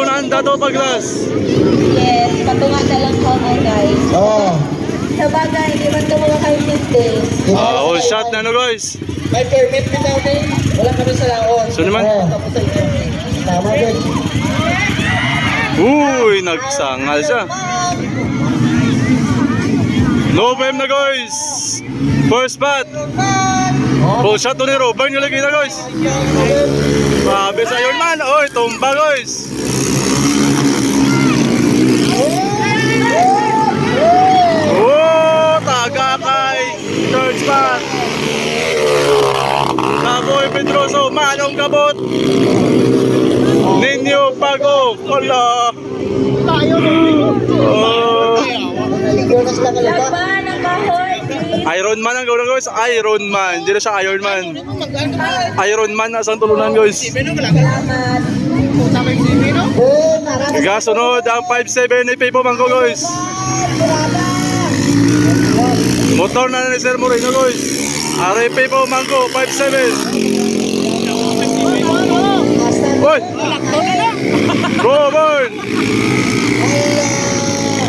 Tulunan Dato Paglas. Yes, patungan na lang po mo guys. Oo. Sa bagay, hindi man ito mga kaintindi. All shot na no guys. May permit din daw din. Wala kami sa laon. So naman. Tapos sa inyo. Tama din. Uy, nagsangal siya. No PM na guys. First bat. Full shot to ni Robert yung lagi na guys. Sabi sa Iron Man. Oy, tumba guys. Oh, taga kay third spot. Taboy Pedroso, manong kabot. Ninyo Pago, wala. Laban ang kahoy. Iron Man ang gawin guys, Iron Man. Hindi na siya Iron Man. Iron Man na sa tulunan guys. Salamat. Gasunod ang 5-7 ni Pepo Mangko guys. Motor na ni Sir Moreno guys. Are Pepo Mangko 5-7. Oy! Robert!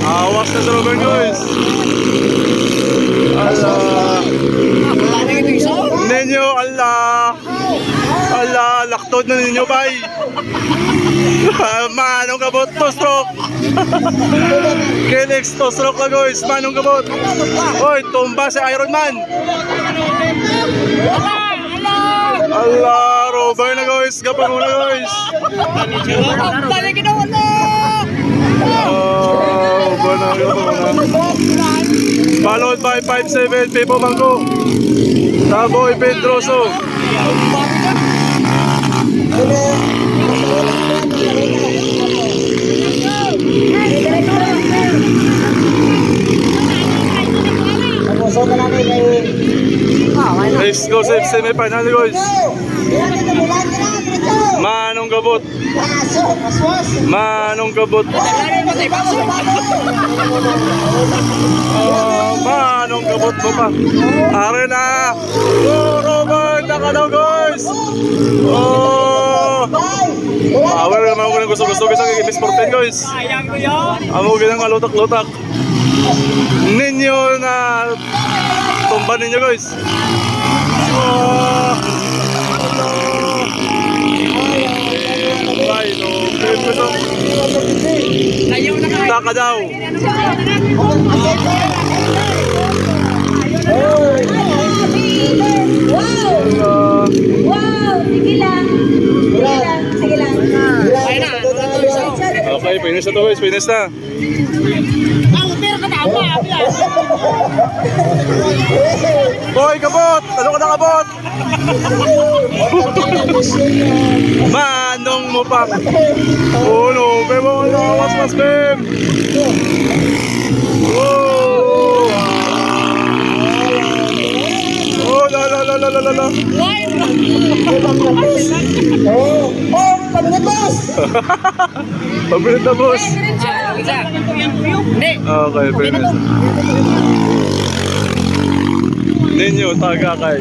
Awas na sa Robert guys. Allah. Ninyo, Allah. Allah, laktod na ninyo, bay. Manong kabot, 2 stroke. Kelix, 2 stroke na guys. Manong kabot. Oy, tumba si Iron Man. Allah, Robert na guys. Gapang muna guys. Followed by 5-7 Pepo Mangko. Taboy Pedroso. Exclusive semi-final guys. Manong kabot. Manong kabot. Manong kabot mo pa. Are na. Oh, Robert, naka daw guys. Oh. Power naman ako ng gusto-gusto guys ang Game Sport 10 guys. Amo ginang malutak-lutak. Ninyo na tumba ninyo guys. Oh. Ay, no. Taka daw. Wow! Wow! Sige lang. Sige lang. Okay, finish na to guys. Finish na. Boy, kabot! Ano ka na kabot? Manong mo pa. Oh no, bebo, mas bem. Oh. Oh, la. Oh, pabilit boss! Pabilit na boss. Okay, finish. Ninyo, taga kay